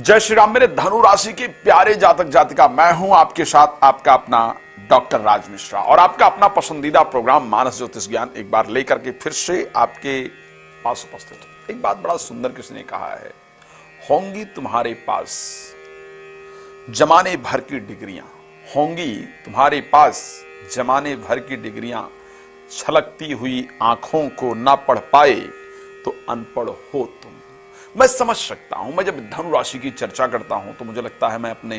जय श्री राम। मेरे धनु राशि के प्यारे जातक जातिका, मैं हूं आपके साथ आपका अपना डॉक्टर राज मिश्रा और आपका अपना पसंदीदा प्रोग्राम मानस ज्योतिष ज्ञान एक बार लेकर के फिर से आपके पास उपस्थित हूं। एक बात बड़ा सुंदर किसी ने कहा है, होंगी तुम्हारे पास जमाने भर की डिग्रियां, होंगी तुम्हारे पास जमाने भर की डिग्रियां, छलकती हुई आंखों को ना पढ़ पाए तो अनपढ़ हो तुम। मैं समझ सकता हूं, मैं जब धनु राशि की चर्चा करता हूं तो मुझे लगता है मैं अपने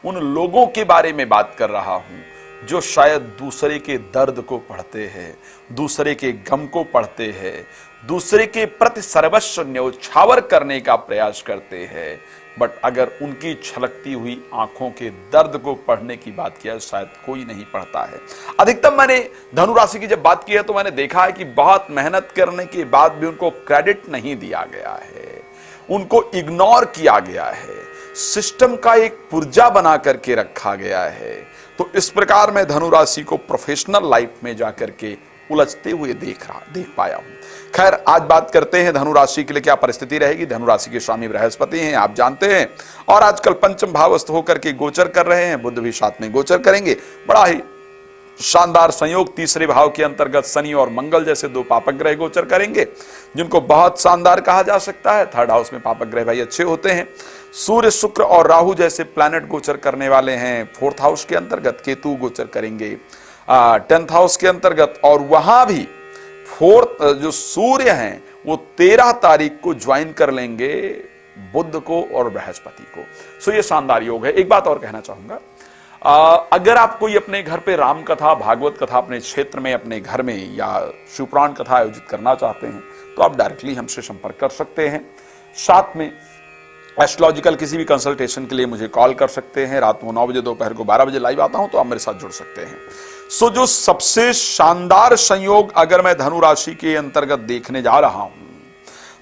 उन लोगों के बारे में बात कर रहा हूं जो शायद दूसरे के दर्द को पढ़ते हैं, दूसरे के गम को पढ़ते हैं, दूसरे के प्रति सर्वस्व न्यौछावर करने का प्रयास करते हैं, बट अगर उनकी छलकती हुई आंखों के दर्द को पढ़ने की बात किया शायद कोई नहीं पढ़ता है। अधिकतम मैंने धनु राशि की जब बात की है तो मैंने देखा है कि बहुत मेहनत करने के बाद भी उनको क्रेडिट नहीं दिया गया है, उनको इग्नोर किया गया है, सिस्टम का एक पुर्जा बना करके रखा गया है। तो इस प्रकार मैं धनु राशि को प्रोफेशनल लाइफ में जाकर के उलझते हुए देख पाया हूं। खैर, आज बात करते हैं धनु राशि के लिए क्या परिस्थिति रहेगी। धनु राशि के स्वामी बृहस्पति हैं, आप जानते हैं, और आजकल पंचम भावस्थ होकर के गोचर कर रहे हैं, बुध भी साथ में गोचर करेंगे। बड़ा ही शानदार संयोग, तीसरे भाव के अंतर्गत शनि और मंगल जैसे दो पापक ग्रह गोचर करेंगे, जिनको बहुत शानदार कहा जा सकता है। थर्ड हाउस में पापक ग्रह भाई अच्छे होते हैं। सूर्य, शुक्र और राहु जैसे प्लैनेट गोचर करने वाले हैं। फोर्थ हाउस के अंतर्गत केतु गोचर करेंगे 10th हाउस के अंतर्गत, और वहां भी फोर्थ जो सूर्य हैं वो 13 तारीख को ज्वाइन कर लेंगे बुध को और बृहस्पति को। सो ये शानदार योग है। एक बात और कहना चाहूंगा, अगर आप कोई अपने घर पे राम कथा, भागवत कथा अपने क्षेत्र में, अपने घर में या शिवपुराण कथा आयोजित करना चाहते हैं तो आप डायरेक्टली हमसे संपर्क कर सकते हैं। साथ में एस्ट्रोलॉजिकल किसी भी कंसल्टेशन के लिए मुझे कॉल कर सकते हैं। रात को 9 बजे, दोपहर को 12 बजे लाइव आता हूं तो आप मेरे साथ जुड़ सकते हैं। सो जो सबसे शानदार संयोग अगर मैं धनु राशि के अंतर्गत देखने जा रहा हूं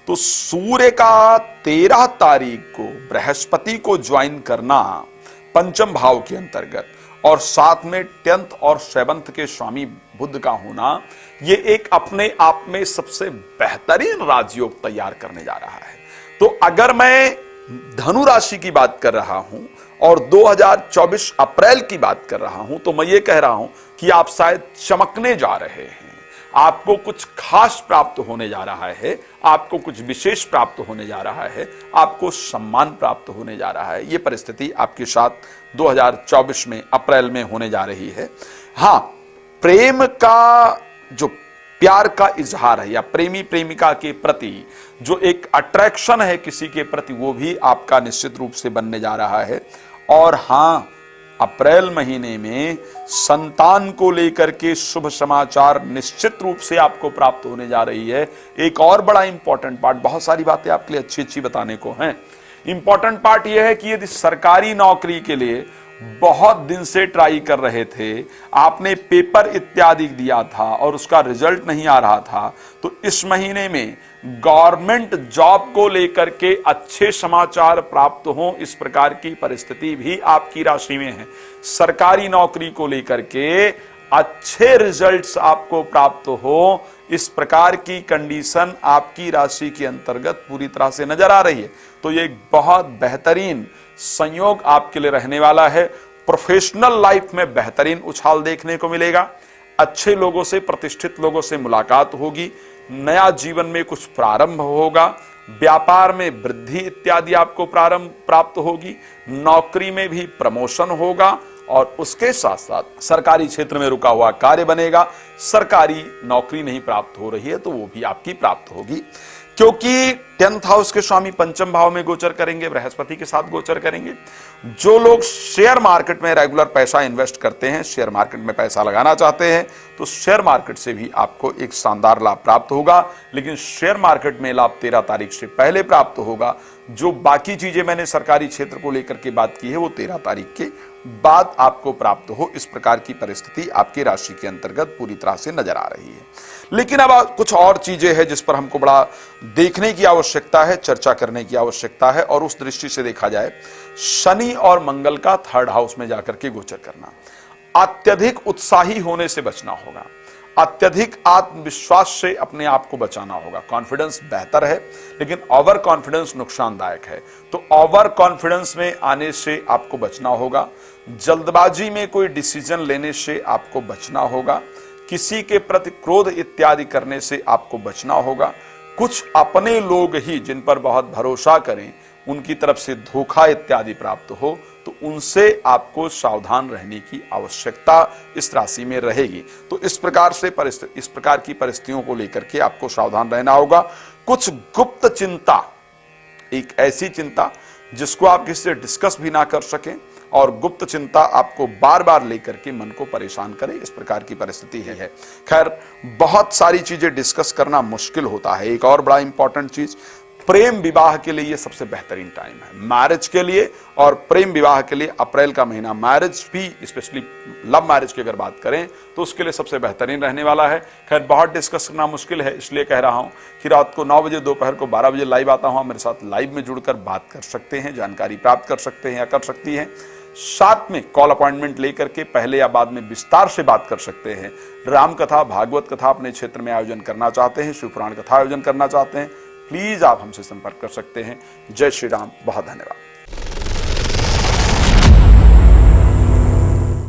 तो सूर्य का 13 तारीख को बृहस्पति को ज्वाइन करना पंचम भाव के अंतर्गत, और साथ में 10th और 7th के स्वामी बुध का होना, ये एक अपने आप में सबसे बेहतरीन राजयोग तैयार करने जा रहा है। तो अगर मैं धनु राशि की बात कर रहा हूं और 2024 अप्रैल की बात कर रहा हूं तो मैं ये कह रहा हूं कि आप शायद चमकने जा रहे हैं, आपको कुछ खास प्राप्त होने जा रहा है, आपको कुछ विशेष प्राप्त होने जा रहा है, आपको सम्मान प्राप्त होने जा रहा है। ये परिस्थिति आपके साथ 2024 में अप्रैल में होने जा रही है। हाँ, प्रेम का जो प्यार का इजहार है या प्रेमी प्रेमिका के प्रति जो एक अट्रैक्शन है किसी के प्रति, वो भी आपका निश्चित रूप से बनने जा रहा है। और हाँ, अप्रैल महीने में संतान को लेकर के शुभ समाचार निश्चित रूप से आपको प्राप्त होने जा रही है। एक और बड़ा इंपॉर्टेंट पार्ट, बहुत सारी बातें आपके लिए अच्छी अच्छी बताने को हैं। इंपॉर्टेंट पार्ट यह है कि यदि सरकारी नौकरी के लिए बहुत दिन से ट्राई कर रहे थे, आपने पेपर इत्यादि दिया था और उसका रिजल्ट नहीं आ रहा था, तो इस महीने में गवर्नमेंट जॉब को लेकर के अच्छे समाचार प्राप्त हो, इस प्रकार की परिस्थिति भी आपकी राशि में है। सरकारी नौकरी को लेकर के अच्छे रिजल्ट्स आपको प्राप्त हो, इस प्रकार की कंडीशन आपकी राशि के अंतर्गत पूरी तरह से नजर आ रही है। तो ये एक बहुत बेहतरीन संयोग आपके लिए रहने वाला है। प्रोफेशनल लाइफ में बेहतरीन उछाल देखने को मिलेगा, अच्छे लोगों से, प्रतिष्ठित लोगों से मुलाकात होगी, नया जीवन में कुछ प्रारंभ होगा, व्यापार में वृद्धि इत्यादि आपको प्राप्त होगी, नौकरी में भी प्रमोशन होगा, और उसके साथ साथ सरकारी क्षेत्र में रुका हुआ कार्य बनेगा। सरकारी नौकरी नहीं प्राप्त हो रही है तो वो भी आपकी प्राप्त होगी, क्योंकि 10th हाउस के स्वामी पंचम भाव में गोचर करेंगे, बृहस्पति के साथ गोचर करेंगे। जो लोग शेयर मार्केट में रेगुलर पैसा इन्वेस्ट करते हैं, शेयर मार्केट में पैसा लगाना चाहते हैं, तो शेयर मार्केट से भी आपको एक शानदार लाभ प्राप्त होगा। लेकिन शेयर मार्केट में लाभ 13 तारीख से पहले प्राप्त होगा। जो बाकी चीजें मैंने सरकारी क्षेत्र को लेकर के बात की है वो 13 तारीख के बाद आपको प्राप्त हो, इस प्रकार की परिस्थिति आपकी राशि के अंतर्गत पूरी तरह से नजर आ रही है। लेकिन अब कुछ और चीजें हैं जिस पर हमको बड़ा देखने की आवश्यकता है, चर्चा करने की आवश्यकता है। और उस दृष्टि से देखा जाए, शनि और मंगल का 3rd हाउस में जाकर के गोचर करना, अत्यधिक उत्साही होने से बचना होगा। अत्यधिक आत्मविश्वास से अपने आप को बचाना होगा। कॉन्फिडेंस बेहतर है, लेकिन ओवर कॉन्फिडेंस नुकसानदायक है। तो ओवर कॉन्फिडेंस में आने से आपको बचना होगा। जल्दबाजी में कोई डिसीजन लेने से आपको बचना होगा। किसी के प्रति क्रोध इत्यादि करने से आपको बचना होगा। कुछ अपने लोग ही जिन पर बहुत भरोसा करें, उनकी तरफ से धोखा इत्यादि प्राप्त हो तो उनसे आपको सावधान रहने की आवश्यकता इस राशि में रहेगी। तो इस प्रकार की परिस्थितियों को लेकर के आपको सावधान रहना होगा। कुछ गुप्त चिंता, एक ऐसी चिंता जिसको आप किसी से डिस्कस भी ना कर सकें और गुप्त चिंता आपको बार बार लेकर के मन को परेशान करे, इस प्रकार की परिस्थिति है। खैर, बहुत सारी चीजें डिस्कस करना मुश्किल होता है। एक और बड़ा इंपॉर्टेंट चीज, प्रेम विवाह के लिए ये सबसे बेहतरीन टाइम है। मैरिज के लिए और प्रेम विवाह के लिए अप्रैल का महीना, मैरिज भी स्पेशली लव मैरिज की अगर बात करें तो उसके लिए सबसे बेहतरीन रहने वाला है। खैर, बहुत डिस्कस करना मुश्किल है, इसलिए कह रहा हूं कि रात को 9 बजे, दोपहर को 12 बजे लाइव आता हूं। मेरे साथ लाइव में जुड़कर बात कर सकते हैं, जानकारी प्राप्त कर सकते हैं या कर सकती हैं। साथ में कॉल अपॉइंटमेंट लेकर के पहले या बाद में विस्तार से बात कर सकते हैं। राम कथा, भागवत कथा अपने क्षेत्र में आयोजन करना चाहते हैं, शिव पुराण कथा आयोजन करना चाहते हैं, प्लीज आप हमसे संपर्क कर सकते हैं। जय श्री राम, बहुत धन्यवाद।